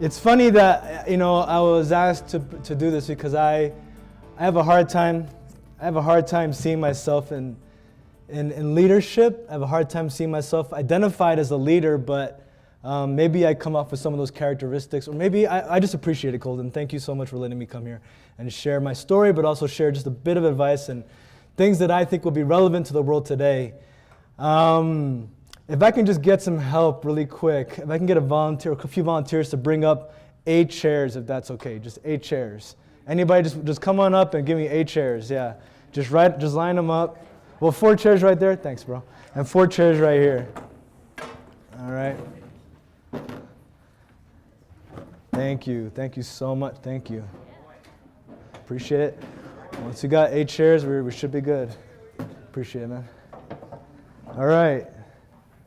It's funny that, I was asked to do this because I have a hard time seeing myself in leadership. I have a hard time seeing myself identified as a leader, but maybe I come off with some of those characteristics, or maybe I just appreciate it, Colton. Thank you so much for letting me come here and share my story, but also share just a bit of advice and things that I think will be relevant to the world today. If I can just get some help really quick, if I can get a few volunteers to bring up 8 chairs, if that's okay, just 8 chairs. Anybody just come on up and give me 8 chairs, yeah. Just line them up. Well, 4 chairs right there, thanks bro. And 4 chairs right here. All right. Thank you so much, thank you. Appreciate it. Once you got 8 chairs, we should be good. Appreciate it, man. All right.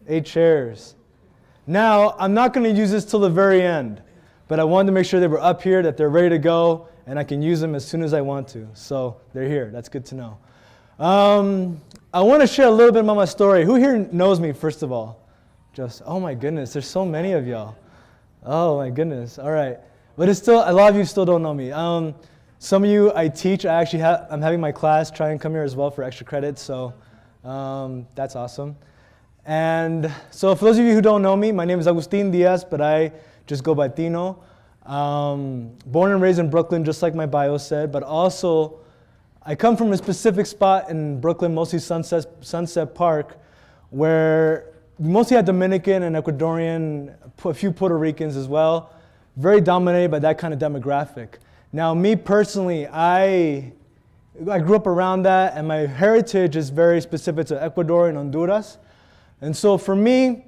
8 chairs. Now, I'm not going to use this till the very end, but I wanted to make sure they were up here, that they're ready to go, and I can use them as soon as I want to. So they're here. That's good to know. I want to share a little bit about my story. Who here knows me, first of all? Oh my goodness, there's so many of y'all. Oh my goodness. All right. But it's still, a lot of you still don't know me. Some of you I teach. I'm having my class try and come here as well for extra credit, so that's awesome. And so for those of you who don't know me, my name is Agustin Diaz, but I just go by Tino. Born and raised in Brooklyn, just like my bio said, but also I come from a specific spot in Brooklyn, mostly Sunset Park, where we mostly had Dominican and Ecuadorian, a few Puerto Ricans as well, very dominated by that kind of demographic. Now, me personally, I grew up around that, and my heritage is very specific to Ecuador and Honduras. And so for me,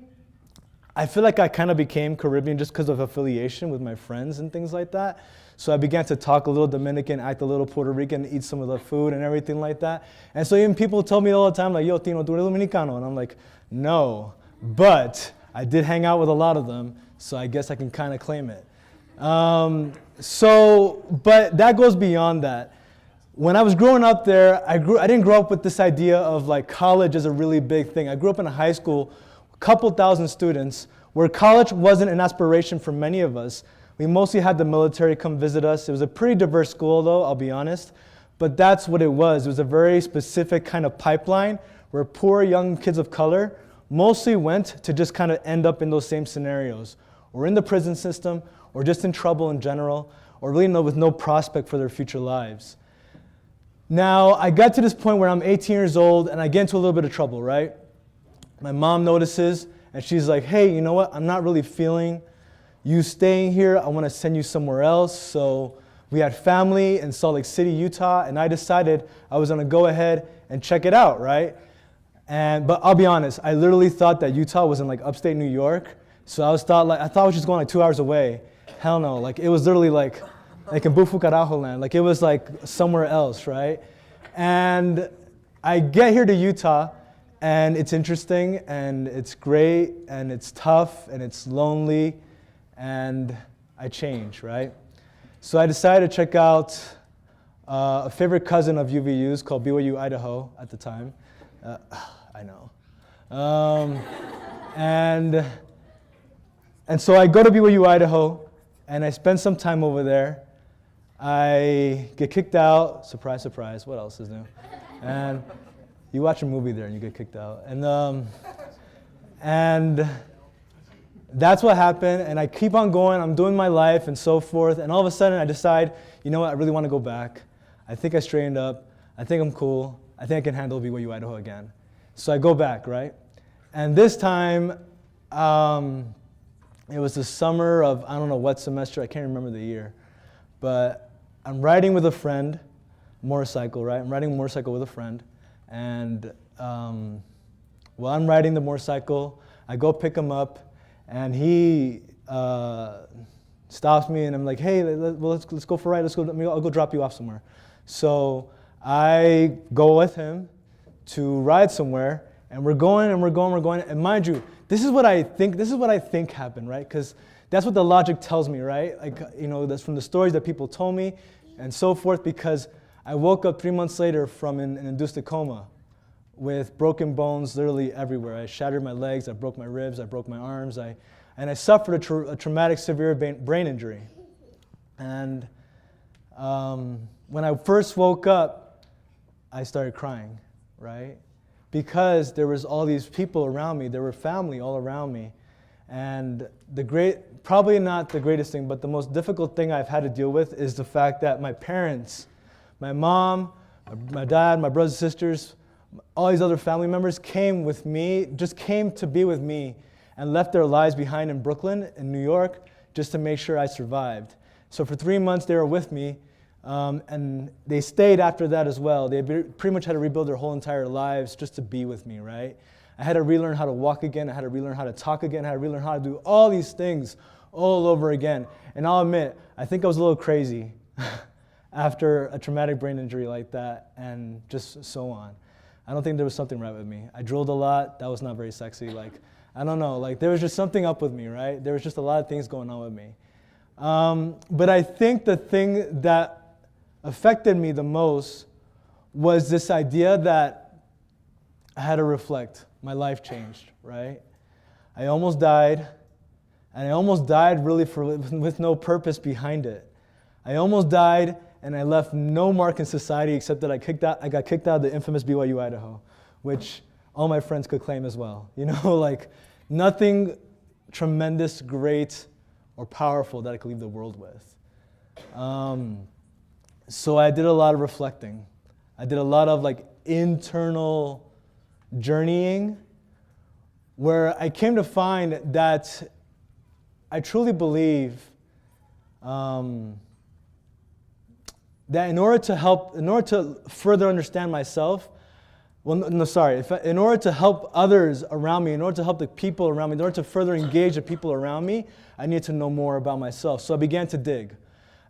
I feel like I kind of became Caribbean just because of affiliation with my friends and things like that. So I began to talk a little Dominican, act a little Puerto Rican, eat some of the food and everything like that. And so even people told me all the time, like, yo, Tino, tú eres Dominicano? And I'm like, no, but I did hang out with a lot of them, so I guess I can kind of claim it. But that goes beyond that. When I was growing up there, I didn't grow up with this idea of like college as a really big thing. I grew up in a high school, a couple thousand students, where college wasn't an aspiration for many of us. We mostly had the military come visit us. It was a pretty diverse school though, I'll be honest. But that's what it was. It was a very specific kind of pipeline where poor young kids of color mostly went to just kind of end up in those same scenarios, or in the prison system, or just in trouble in general, or really with no prospect for their future lives. Now, I got to this point where I'm 18 years old and I get into a little bit of trouble, right? My mom notices and she's like, hey, you know what? I'm not really feeling you staying here. I want to send you somewhere else. So we had family in Salt Lake City, Utah, and I decided I was going to go ahead and check it out, right? But I'll be honest, I literally thought that Utah was in like upstate New York. So I thought I was just going like 2 hours away. Hell no, like it was literally like in Bufu Carajo land, like it was like somewhere else, right? And I get here to Utah, and it's interesting, and it's great, and it's tough, and it's lonely, and I change, right? So I decided to check out a favorite cousin of UVU's called BYU Idaho at the time. I know. And so I go to BYU Idaho, and I spend some time over there. I get kicked out. Surprise, surprise. What else is new? And you watch a movie there and you get kicked out. And that's what happened. And I keep on going. I'm doing my life and so forth. And all of a sudden I decide, you know what? I really want to go back. I think I straightened up. I think I'm cool. I think I can handle BYU Idaho again. So I go back, right? And this time, it was the summer of, I don't know what semester. I can't remember the year. But I'm riding with a friend, motorcycle, right? I'm riding a motorcycle with a friend. And while I'm riding the motorcycle, I go pick him up. And he stops me. And I'm like, hey, let's go for a ride. I'll go drop you off somewhere. So I go with him to ride somewhere. And we're going. And mind you, this is what I think happened, right? Because that's what the logic tells me, right? Like, that's from the stories that people told me and so forth, because I woke up 3 months later from an induced coma with broken bones literally everywhere. I shattered my legs, I broke my ribs, I broke my arms, I and I suffered a traumatic severe brain injury. And when I first woke up, I started crying, right? Because there was all these people around me, there were family all around me. And probably not the greatest thing, but the most difficult thing I've had to deal with is the fact that my parents, my mom, my dad, my brothers and sisters, all these other family members came with me, just came to be with me and left their lives behind in Brooklyn, in New York, just to make sure I survived. So for 3 months they were with me, and they stayed after that as well. They pretty much had to rebuild their whole entire lives just to be with me, right? I had to relearn how to walk again, I had to relearn how to talk again, I had to relearn how to do all these things all over again. And I'll admit, I think I was a little crazy after a traumatic brain injury like that, and just so on. I don't think there was something right with me. I drooled a lot. That was not very sexy. Like, I don't know. Like, there was just something up with me, right? There was just a lot of things going on with me. But I think the thing that affected me the most was this idea that I had to reflect. My life changed, right? I almost died, and I almost died really with no purpose behind it. I almost died, and I left no mark in society except that I got kicked out of the infamous BYU Idaho, which all my friends could claim as well. You know, like nothing tremendous, great, or powerful that I could leave the world with. So I did a lot of reflecting. I did a lot of like internal journeying, where I came to find that I truly believe that in order to further understand myself, in order to help others around me, in order to help the people around me, in order to further engage the people around me, I need to know more about myself. So I began to dig.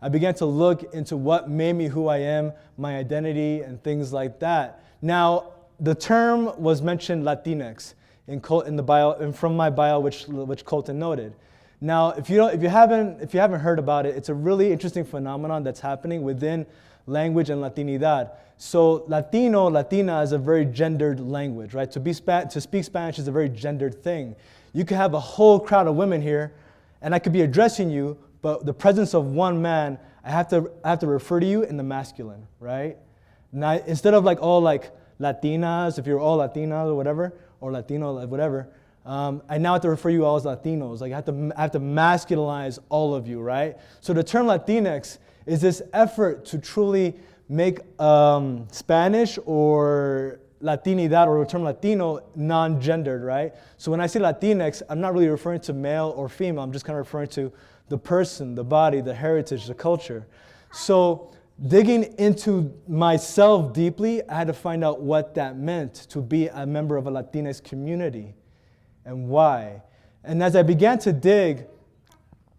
I began to look into what made me who I am, my identity, and things like that. Now, the term was mentioned Latinx in the bio, and from my bio, which Colton noted. Now, if you haven't heard about it, it's a really interesting phenomenon that's happening within language and Latinidad. So Latino, Latina is a very gendered language, right? To speak Spanish is a very gendered thing. You could have a whole crowd of women here, and I could be addressing you, but the presence of one man, I have to refer to you in the masculine, right? Now, instead of like all like Latinas, if you're all Latinas or whatever, or Latino, whatever, I now have to refer you all as Latinos. Like I have to masculinize all of you, right? So the term Latinx is this effort to truly make Spanish or Latinidad or the term Latino non-gendered, right? So when I say Latinx, I'm not really referring to male or female. I'm just kind of referring to the person, the body, the heritage, the culture. So digging into myself deeply, I had to find out what that meant to be a member of a Latinx community and why. And as I began to dig,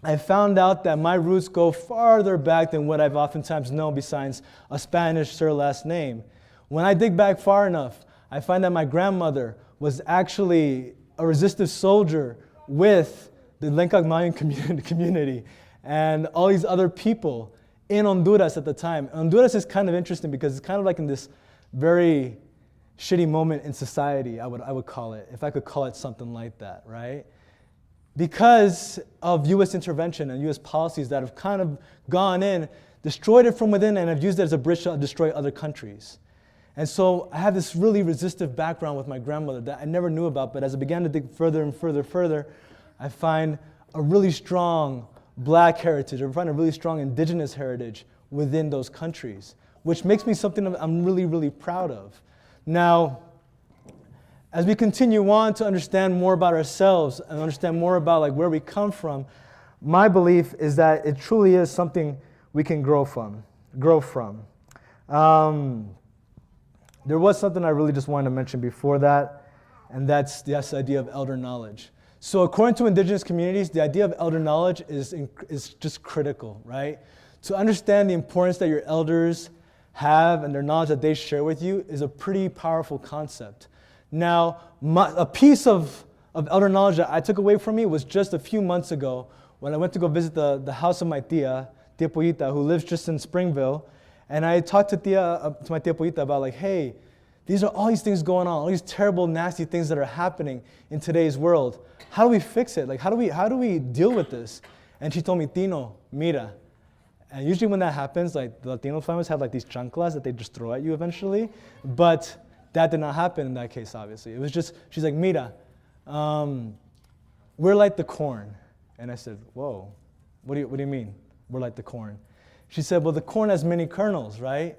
I found out that my roots go farther back than what I've oftentimes known besides a Spanish Sir last name. When I dig back far enough, I find that my grandmother was actually a resistive soldier with the Lencac Mayan community and all these other people in Honduras at the time. Honduras is kind of interesting because it's kind of like in this very shitty moment in society, I would call it, if I could call it something like that, right? Because of U.S. intervention and U.S. policies that have kind of gone in, destroyed it from within, and have used it as a bridge to destroy other countries. And so I have this really resistive background with my grandmother that I never knew about, but as I began to dig further and further, I find a really strong Black heritage, I find a really strong Indigenous heritage within those countries, which makes me something that I'm really, really proud of. Now, as we continue on to understand more about ourselves and understand more about like where we come from, my belief is that it truly is something we can grow from. There was something I really just wanted to mention before that, and that's this idea of elder knowledge. So according to indigenous communities, the idea of elder knowledge is just critical, right? To understand the importance that your elders have and their knowledge that they share with you is a pretty powerful concept. Now, a piece of elder knowledge that I took away from me was just a few months ago when I went to go visit the house of my tia Pollita, who lives just in Springville. And I talked to my tia Pollita about like, hey, These are all these things going on, all these terrible, nasty things that are happening in today's world. How do we fix it? Like, how do we deal with this? And she told me, Tino, mira. And usually when that happens, like the Latino families have like these chanclas that they just throw at you eventually. But that did not happen in that case, obviously. It was just, she's like, mira, we're like the corn. And I said, whoa, what do you mean? We're like the corn. She said, well, the corn has many kernels, right?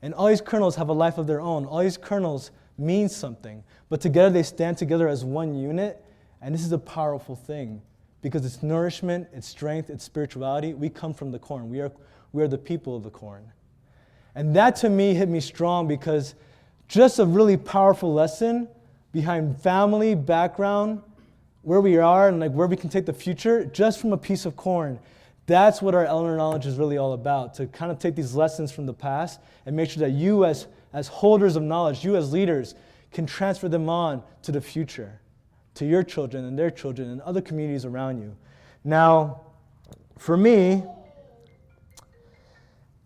And all these kernels have a life of their own. All these kernels mean something. But together they stand together as one unit. And this is a powerful thing because it's nourishment, it's strength, it's spirituality. We come from the corn. We are the people of the corn. And that to me hit me strong because just a really powerful lesson behind family, background, where we are and like where we can take the future just from a piece of corn. That's what our elder knowledge is really all about, to kind of take these lessons from the past and make sure that you as holders of knowledge, you as leaders, can transfer them on to the future, to your children and their children and other communities around you. Now, for me,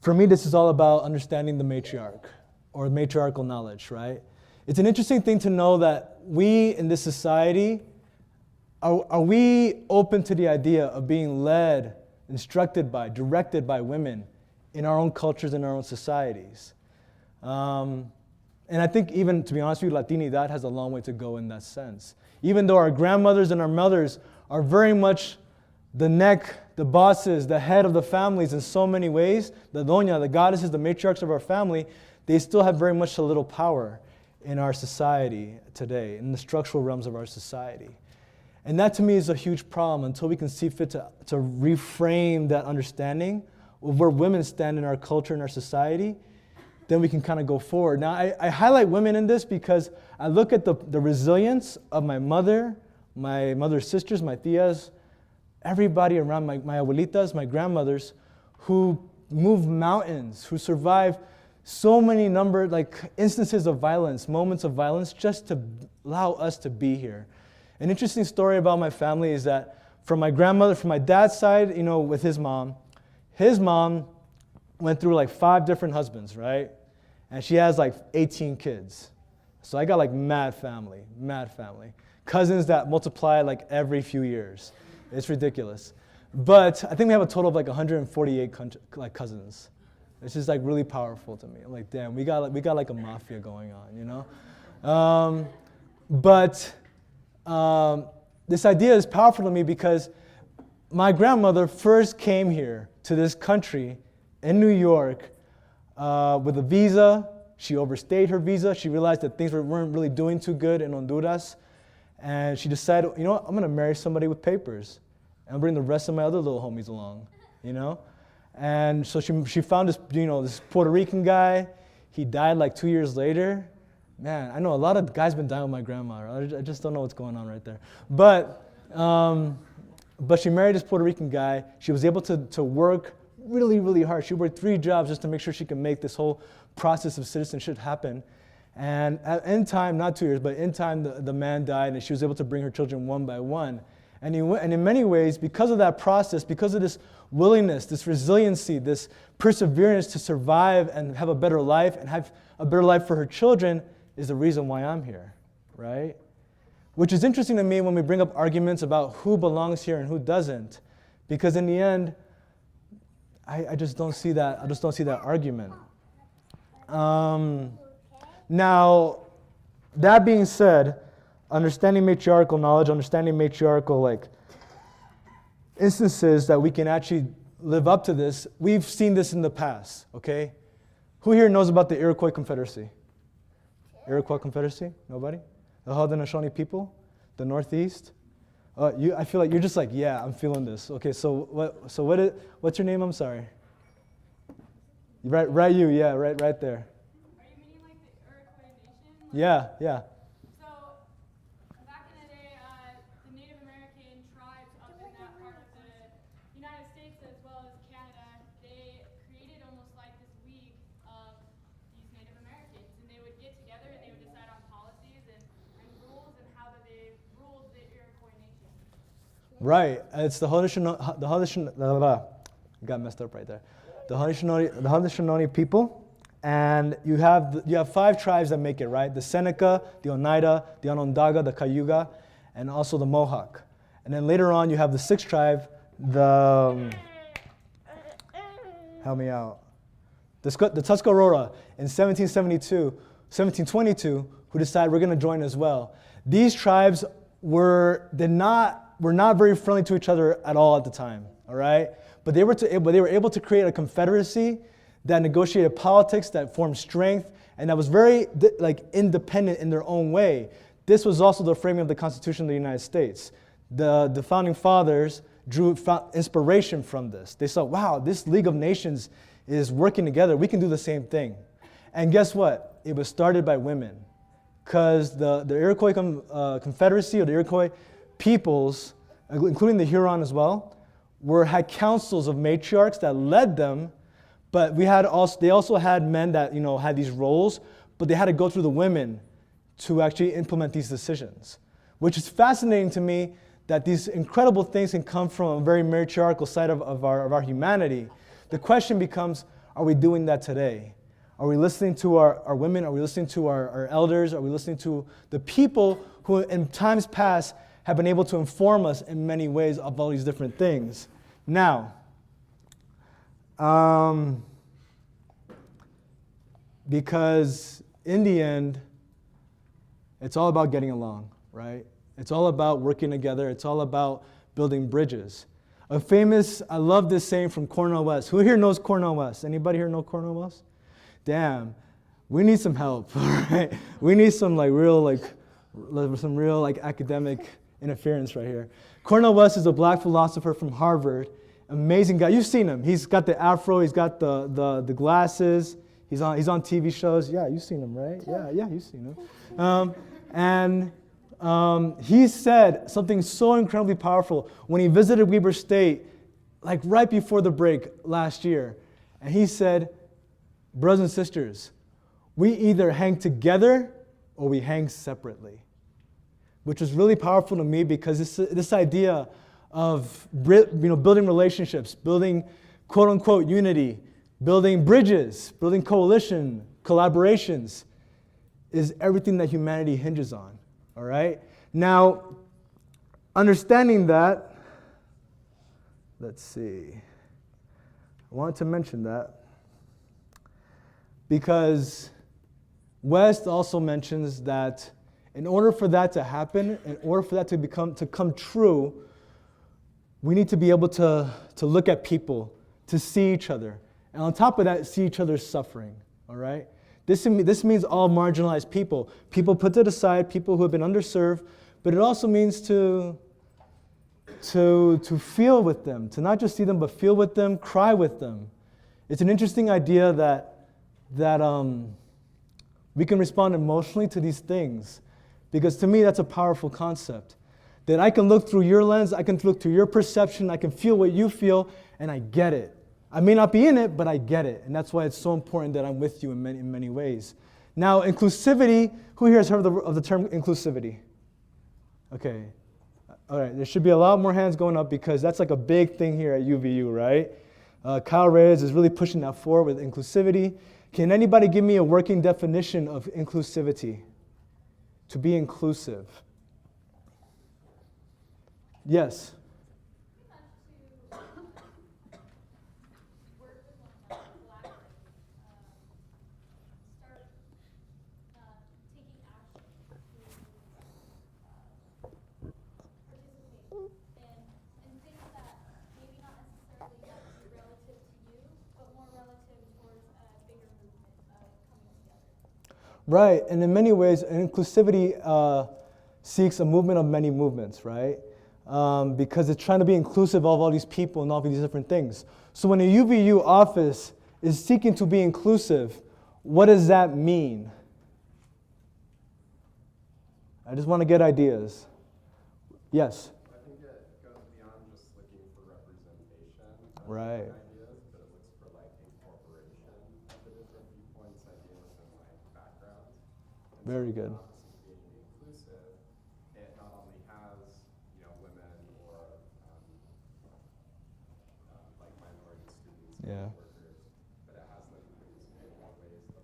this is all about understanding the matriarch or matriarchal knowledge, right? It's an interesting thing to know that we in this society, are we open to the idea of being led, instructed by, directed by women in our own cultures and our own societies? And I think even, to be honest with you, Latinidad has a long way to go in that sense. Even though our grandmothers and our mothers are very much the neck, the bosses, the head of the families in so many ways, the doña, the goddesses, the matriarchs of our family, they still have very much a little power in our society today, in the structural realms of our society. And that to me is a huge problem until we can see fit to reframe that understanding of where women stand in our culture and our society, then we can kind of go forward. Now, I highlight women in this because I look at the resilience of my mother's sisters, my tias, everybody around, my abuelitas, my grandmothers, who move mountains, who survive so many instances of violence, moments of violence, just to allow us to be here. An interesting story about my family is that from my dad's side, with his mom went through like 5 different husbands, right? And she has like 18 kids. So I got like mad family. Cousins that multiply like every few years. It's ridiculous. But I think we have a total of like 148 cousins. It's just like really powerful to me. I'm like, damn, we got like a mafia going on, this idea is powerful to me because my grandmother first came here to this country in New York with a visa. She overstayed her visa. She realized that things weren't really doing too good in Honduras. And she decided, I'm going to marry somebody with papers and bring the rest of my other little homies along, And so she found this, this Puerto Rican guy. He died like 2 years later. Man, I know a lot of guys been dying with my grandma. I just don't know what's going on right there. But she married this Puerto Rican guy. She was able to work really, really hard. She worked 3 jobs just to make sure she could make this whole process of citizenship happen. And in time, not 2 years, but in time, the man died, and she was able to bring her children one by one. And in many ways, because of that process, because of this willingness, this resiliency, this perseverance to survive and have a better life and have a better life for her children, is the reason why I'm here, right? Which is interesting to me when we bring up arguments about who belongs here and who doesn't, because in the end, I just don't see that. I just don't see that argument. Now, that being said, understanding matriarchal knowledge, understanding matriarchal instances that we can actually live up to this, we've seen this in the past, okay? Who here knows about the Iroquois Confederacy? Iroquois Confederacy? Nobody? The Haudenosaunee people? The Northeast? I feel like you're just like, yeah, I'm feeling this. Okay, what's your name? I'm sorry. Right, yeah, right there. Are you meaning like the Iroquois Nation? Yeah. So, back in the day, the Native American tribes up in that part of the United States as well as Canada, they created almost like this week of these Native Americans. And they would get together and they would decide on policies and rules and how they ruled the Iroquois Nation. Right. It's the Haudenosaunee, got messed up right there. The Haudenosaunee people. And you have 5 tribes that make it, right? The Seneca, the Oneida, the Onondaga, the Cayuga, and also the Mohawk. And then later on, you have the 6th tribe, help me out, the Tuscarora in 1722, who decided we're going to join as well. These tribes were not very friendly to each other at all at the time, all right? But they were able to create a confederacy that negotiated politics, that formed strength, and that was very independent in their own way. This was also the framing of the Constitution of the United States. The founding fathers drew inspiration from this. They saw, wow, this League of Nations is working together. We can do the same thing. And guess what? It was started by women, because the Iroquois Confederacy, or the Iroquois peoples, including the Huron as well, had councils of matriarchs that led them. But they also had men that had these roles, but they had to go through the women to actually implement these decisions, which is fascinating to me, that these incredible things can come from a very matriarchal side of our humanity. The question becomes, are we doing that today? Are we listening to our women? Are we listening to our elders? Are we listening to the people who in times past have been able to inform us in many ways of all these different things? Now, because in the end, it's all about getting along, right? It's all about working together. It's all about building bridges. I love this saying from Cornel West. Who here knows Cornel West? Anybody here know Cornel West? Damn, we need some help, all right? We need some real academic interference right here. Cornel West is a black philosopher from Harvard. Amazing guy. You've seen him. He's got the afro. He's got the glasses. He's on TV shows. Yeah, you've seen him, right? Yeah, you've seen him. He said something so incredibly powerful when he visited Weber State, right before the break last year. And he said, brothers and sisters, we either hang together or we hang separately, which was really powerful to me, because this idea of building relationships, building quote-unquote unity, building bridges, building coalition, collaborations, is everything that humanity hinges on, all right? Now, understanding that, let's see. I wanted to mention that because West also mentions that in order for that to happen, in order for that to come true, we need to be able to look at people, to see each other, and on top of that, see each other's suffering, all right? This means all marginalized people put to the side, people who have been underserved, but it also means to feel with them, to not just see them, but feel with them, cry with them. It's an interesting idea that we can respond emotionally to these things, because to me, that's a powerful concept. That I can look through your lens, I can look through your perception, I can feel what you feel, and I get it. I may not be in it, but I get it. And that's why it's so important that I'm with you in many ways. Now, inclusivity, who here has heard of the term inclusivity? Okay. All right, there should be a lot more hands going up, because that's a big thing here at UVU, right? Kyle Reyes is really pushing that forward with inclusivity. Can anybody give me a working definition of inclusivity? To be inclusive. Yes. Right, and in many ways, inclusivity seeks a movement of many movements, right? Because it's trying to be inclusive of all these people and all these different things. So when a UVU office is seeking to be inclusive, what does that mean? I just want to get ideas. Yes? I think it goes beyond just looking for representation of Right. ideas, but it looks for incorporation of the different viewpoints, ideas, and backgrounds. And Very so good. the office of being inclusive, it not only has women or minority students, Yeah. workers, but it has them in ways of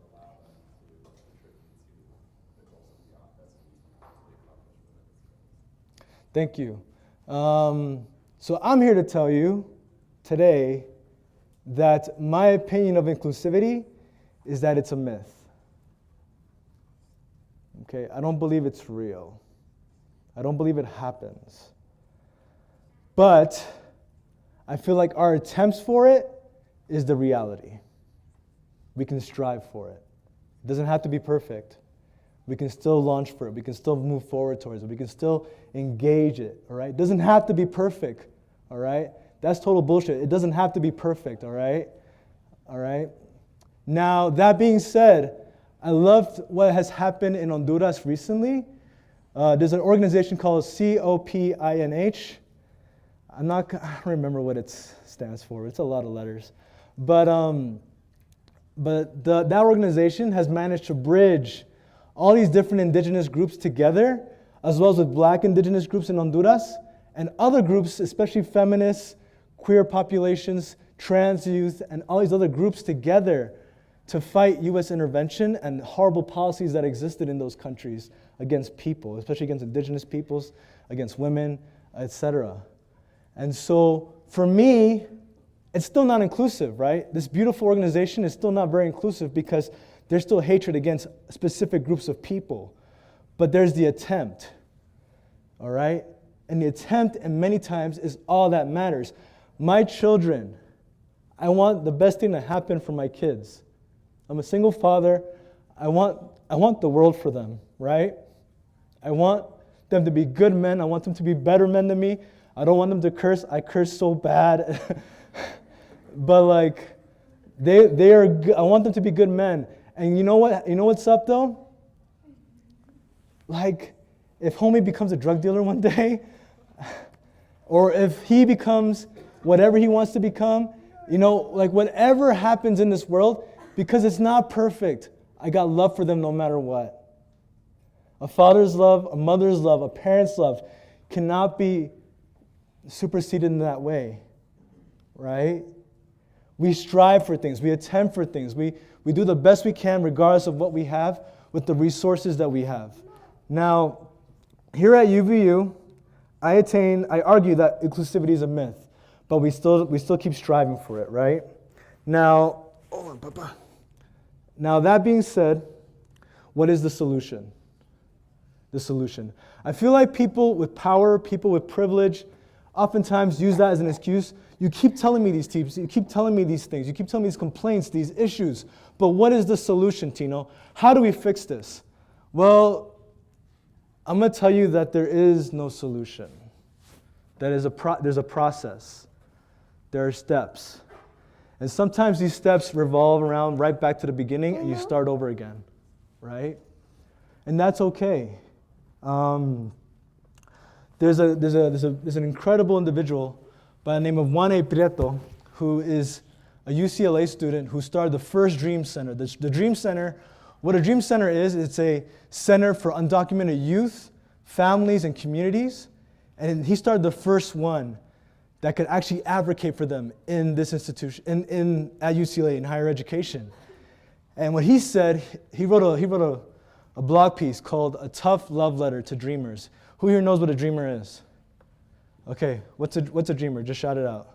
Thank you. So I'm here to tell you today that my opinion of inclusivity is that it's a myth. Okay, I don't believe it's real. I don't believe it happens. But I feel like our attempts for it is the reality. We can strive for it. It doesn't have to be perfect. We can still launch for it. We can still move forward towards it. We can still engage it, all right? It doesn't have to be perfect, all right? That's total bullshit. It doesn't have to be perfect, all right? All right? Now, that being said, I loved what has happened in Honduras recently. There's an organization called COPINH. I don't remember what it stands for. It's a lot of letters. But that organization has managed to bridge all these different indigenous groups together, as well as with black indigenous groups in Honduras, and other groups, especially feminists, queer populations, trans youth, and all these other groups together to fight U.S. intervention and horrible policies that existed in those countries against people, especially against indigenous peoples, against women, etc. And so, for me, it's still not inclusive, right? This beautiful organization is still not very inclusive because there's still hatred against specific groups of people. But there's the attempt, all right? And the attempt, and many times, is all that matters. My children, I want the best thing to happen for my kids. I'm a single father. I want the world for them, right? I want them to be good men. I want them to be better men than me. I don't want them to curse. I curse so bad. But like, they are. I want them to be good men. And you know what? You know what's up though? Like, if homie becomes a drug dealer one day, or if he becomes whatever he wants to become, you know, like whatever happens in this world, because it's not perfect, I got love for them no matter what. A father's love, a mother's love, a parent's love cannot be superseded in that way, right? We strive for things. We attempt for things. We do the best we can regardless of what we have with the resources that we have. Now, here at UVU, I argue that inclusivity is a myth, but we still keep striving for it, right? Now, that being said, what is the solution? The solution. I feel like people with power, people with privilege, oftentimes use that as an excuse. You keep telling me these tips, you keep telling me these things, you keep telling me these complaints, these issues, but what is the solution, Tino? How do we fix this? Well, I'm going to tell you that there is no solution. There's a process. There are steps. And sometimes these steps revolve around right back to the beginning and you start over again, right? And that's okay. There's an incredible individual by the name of Juan Prieto, who is a UCLA student who started the first Dream Center. The Dream Center, what a Dream Center is, it's a center for undocumented youth, families, and communities. And he started the first one that could actually advocate for them in this institution, at UCLA in higher education. And what he said, he wrote a blog piece called "A Tough Love Letter to Dreamers." Who here knows what a dreamer is? Okay, what's a dreamer? Just shout it out.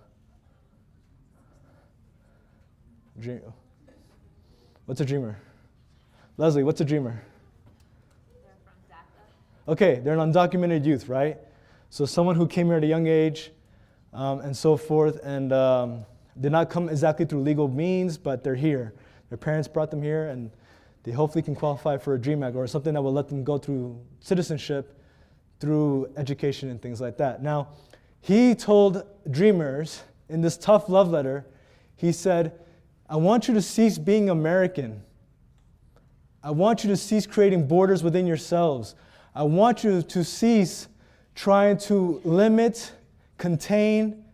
What's a dreamer? Leslie, what's a dreamer? They're from DACA. Okay, they're an undocumented youth, right? So someone who came here at a young age and so forth, and did not come exactly through legal means, but they're here. Their parents brought them here, and they hopefully can qualify for a DREAM Act or something that will let them go through citizenship, through education and things like that. Now, he told dreamers in this tough love letter, he said, I want you to cease being American. I want you to cease creating borders within yourselves. I want you to cease trying to limit, contain,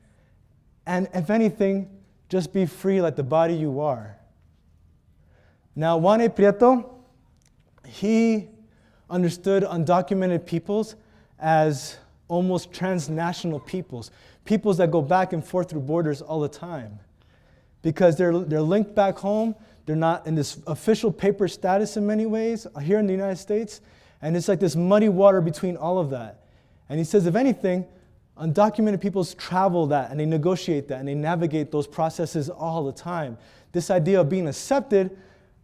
and if anything, just be free like the body you are. Now, Juan Prieto, he understood undocumented peoples as almost transnational peoples that go back and forth through borders all the time. Because they're linked back home, they're not in this official paper status in many ways here in the United States, and it's like this muddy water between all of that. And he says, if anything, undocumented peoples travel that and they negotiate that and they navigate those processes all the time. This idea of being accepted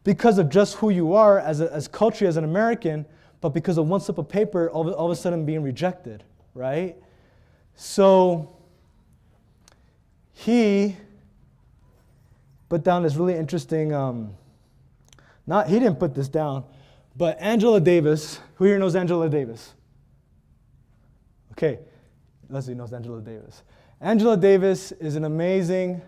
because of just who you are as culturally as an American, but because of one slip of paper, all of a sudden being rejected, right? So he put down this really interesting, he didn't put this down, but Angela Davis, who here knows Angela Davis? Okay, Leslie knows Angela Davis. Angela Davis is an amazing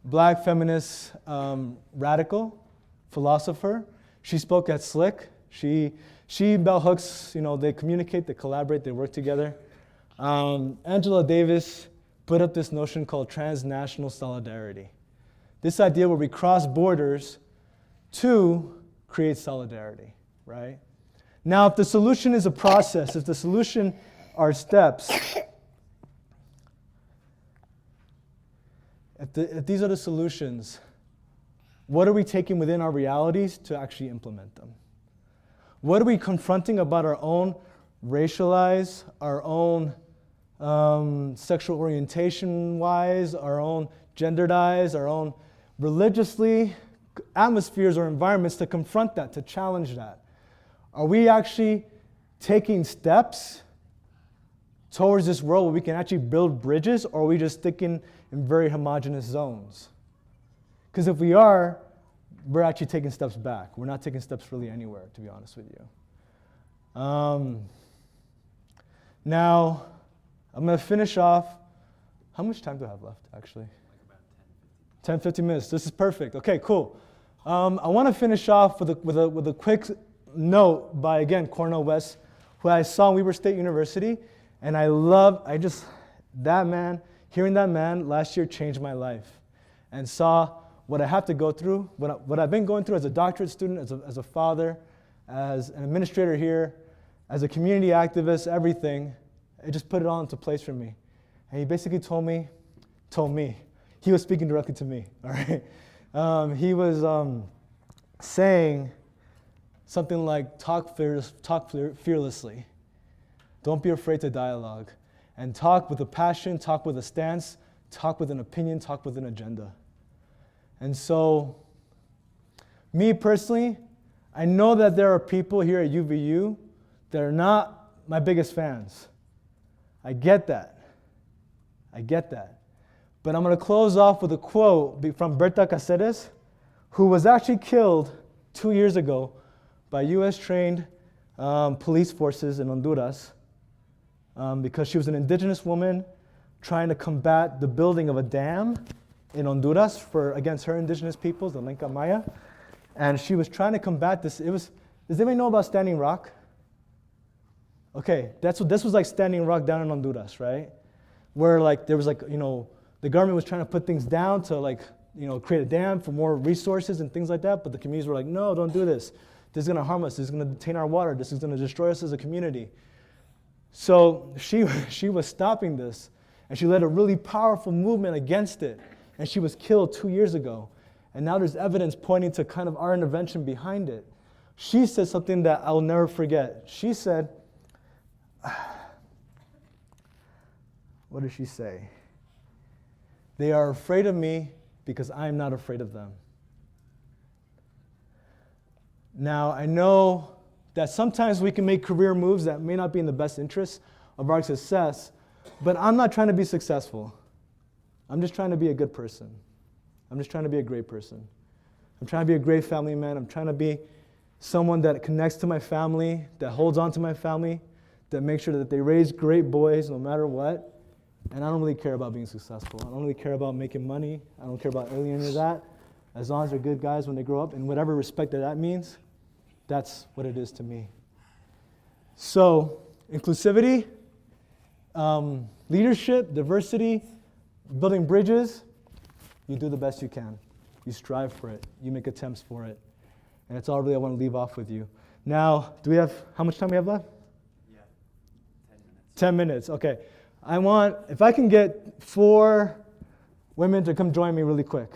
black feminist radical philosopher. She spoke at SLIC. She and Bell Hooks, they communicate, they collaborate, they work together. Angela Davis put up this notion called transnational solidarity. This idea where we cross borders to create solidarity, right? Now, if the solution is a process, if the solution are steps, if these are the solutions, what are we taking within our realities to actually implement them? What are we confronting about our own racialized, our own sexual orientation-wise, our own genderedized, our own religiously atmospheres or environments to confront that, to challenge that? Are we actually taking steps towards this world where we can actually build bridges, or are we just sticking in very homogeneous zones? Because if we are, we're actually taking steps back. We're not taking steps really anywhere, to be honest with you. Now, I'm going to finish off. How much time do I have left, actually? Like about 10, 10, 15 minutes. This is perfect. Okay, cool. I want to finish off with a quick note by, again, Cornel West, who I saw in Weber State University. And that man, hearing that man last year changed my life. And saw what I have to go through, what I've been going through as a doctorate student, as a father, as an administrator here, as a community activist, everything. It just put it all into place for me. And he basically told me, he was speaking directly to me, all right? He was saying something like, talk fearlessly. Don't be afraid to dialogue. And talk with a passion, talk with a stance, talk with an opinion, talk with an agenda. And so, me personally, I know that there are people here at UVU that are not my biggest fans. I get that. But I'm going to close off with a quote from Berta Cáceres, who was actually killed 2 years ago by U.S.-trained police forces in Honduras because she was an indigenous woman trying to combat the building of a dam in Honduras against her indigenous peoples, the Lenca Maya. And she was trying to combat this. Does anybody know about Standing Rock? Okay, this was like Standing Rock down in Honduras, right? Where there was the government was trying to put things down to create a dam for more resources and things like that, but the communities were like, no, don't do this. This is going to harm us. This is going to detain our water. This is going to destroy us as a community. So she was stopping this, and she led a really powerful movement against it, and she was killed 2 years ago. And now there's evidence pointing to kind of our intervention behind it. She said something that I'll never forget. She said, what did she say? They are afraid of me because I am not afraid of them. Now, I know that sometimes we can make career moves that may not be in the best interest of our success, but I'm not trying to be successful. I'm just trying to be a good person. I'm just trying to be a great person. I'm trying to be a great family man. I'm trying to be someone that connects to my family, that holds on to my family, that makes sure that they raise great boys no matter what. And I don't really care about being successful. I don't really care about making money. I don't care about any of that. As long as they're good guys when they grow up, in whatever respect that means, that's what it is to me. So, inclusivity, leadership, diversity, building bridges, you do the best you can. You strive for it. You make attempts for it. And that's all really I want to leave off with you. Now, how much time we have left? Yeah, 10 10 minutes, minutes. okay. If I can get 4 women to come join me really quick.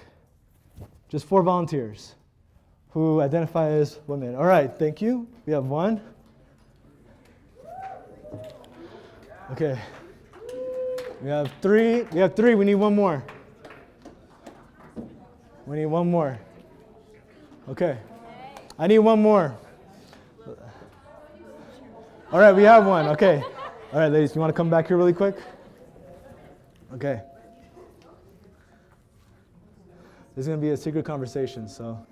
Just 4 volunteers who identify as women. All right, thank you. We have 1. Okay. We have three. We have three. We need one more. We need one more. Okay. I need one more. All right, we have one. Okay. All right, ladies, you want to come back here really quick? Okay. This is going to be a secret conversation, so.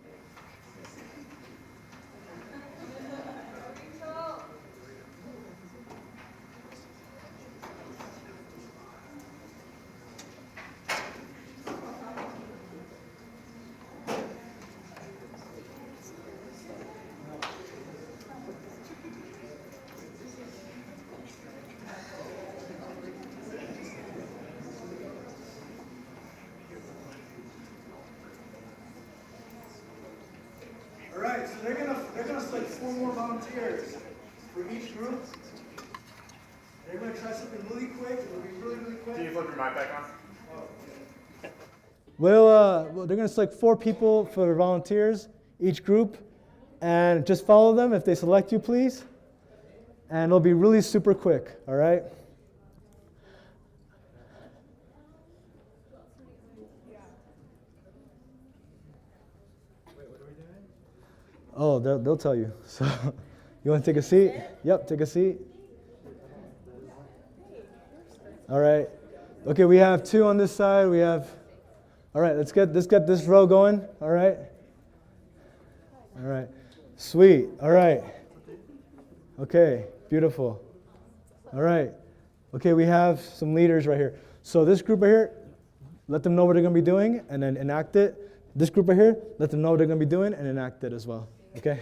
All right, so they're gonna select 4 more volunteers for each group. They're gonna try something really quick. It'll be really, really quick. Can you flip your mic back on? Well, they're going to select 4 people for volunteers, each group, and just follow them if they select you, please. And it'll be really super quick, all right? Oh, they'll tell you. So, you want to take a seat? Yep, take a seat. All right. Okay, we have 2 on this side. We have. All right, let's get this row going. All right. All right. Sweet. All right. Okay, beautiful. All right. Okay, we have some leaders right here. So this group right here, let them know what they're going to be doing and then enact it. This group right here, let them know what they're going to be doing and enact it as well. Okay?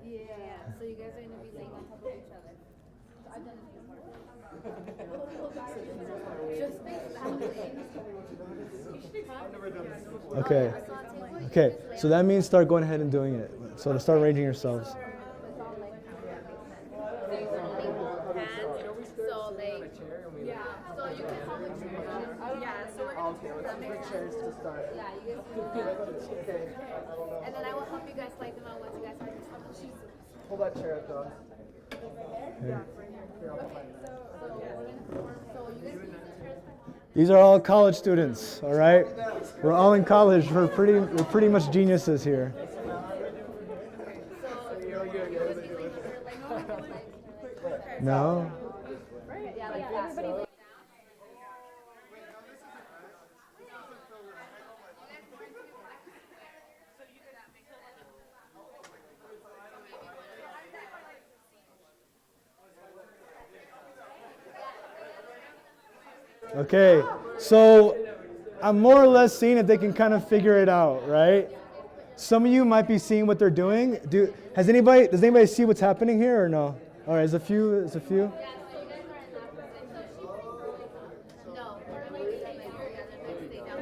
Yeah, so you guys are gonna be laying on top of each other. I've done it before. Okay. Okay. So that means start going ahead and doing it. So to start arranging yourselves. So you literally hold hands, so they, yeah, so you can hold the chair. Yeah, so we're gonna that makes sense. Yeah, you guys can and then I will help you guys slide them out once you guys have your stuff. Hold that chair up, Don. These are all college students, all right? We're all in college. We're pretty much geniuses here. No? Okay, so I'm more or less seeing if they can kind of figure it out, right? Some of you might be seeing what they're doing. Does anybody see what's happening here or no? All right, there's a few. No, we're gonna be like here and then stay down.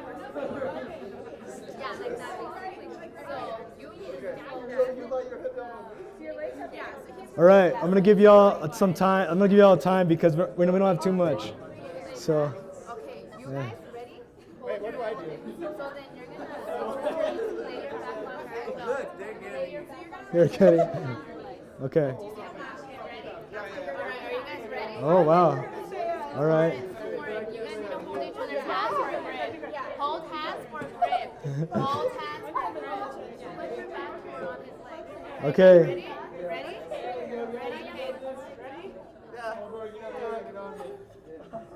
Yeah, like that basically. So All right, I'm gonna give y'all some time. I'm gonna give y'all time because we don't have too much. So. okay, you guys ready? Wait, what do I do? So then you're gonna lay your back on her. No, lay your back. You're kidding. Okay. Are you guys ready? Oh wow. All right. You guys need to hold each other's hands for grip. Hold hands for grip. Hold hands for grip. Put your back here on his leg. Okay. Ready? Ready? Ready, kids? Ready?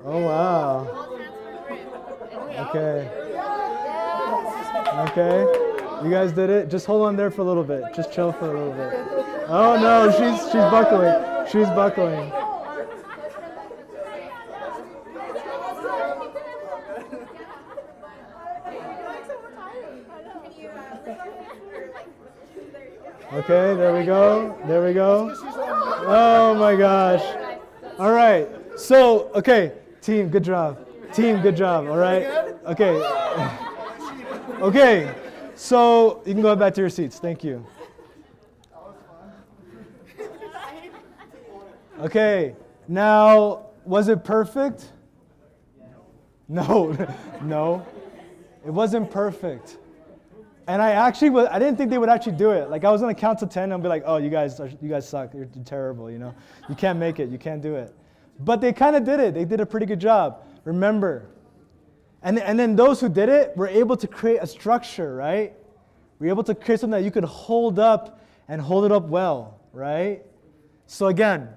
Oh wow. Hold hands for grip. Okay. Okay. You guys did it. Just hold on there for a little bit. Just chill for a little bit. Oh no, she's buckling. She's buckling. Okay, there we go. There we go. Oh my gosh. All right. So, okay, team, good job. Team, good job. All right. Okay. Okay. So, you can go back to your seats. Thank you. Okay. Now, was it perfect? No, no. It wasn't perfect. And I didn't think they would actually do it. Like I was gonna count to 10 and be like, oh, you guys suck, you're terrible, you know? You can't make it, you can't do it. But they kind of did it. They did a pretty good job. Remember. And then those who did it were able to create a structure, right? We're able to create something that you could hold up and hold it up well, right? So again,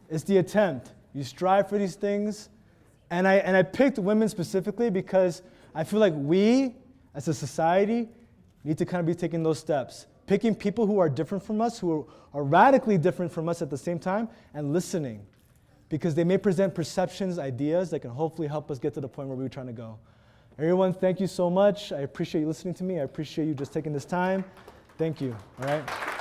it's the attempt. You strive for these things. And I picked women specifically because I feel like we, as a society, need to kind of be taking those steps. Picking people who are different from us, who are radically different from us at the same time, and listening. Because they may present perceptions, ideas that can hopefully help us get to the point where we're trying to go. Everyone, thank you so much. I appreciate you listening to me. I appreciate you just taking this time. Thank you. All right.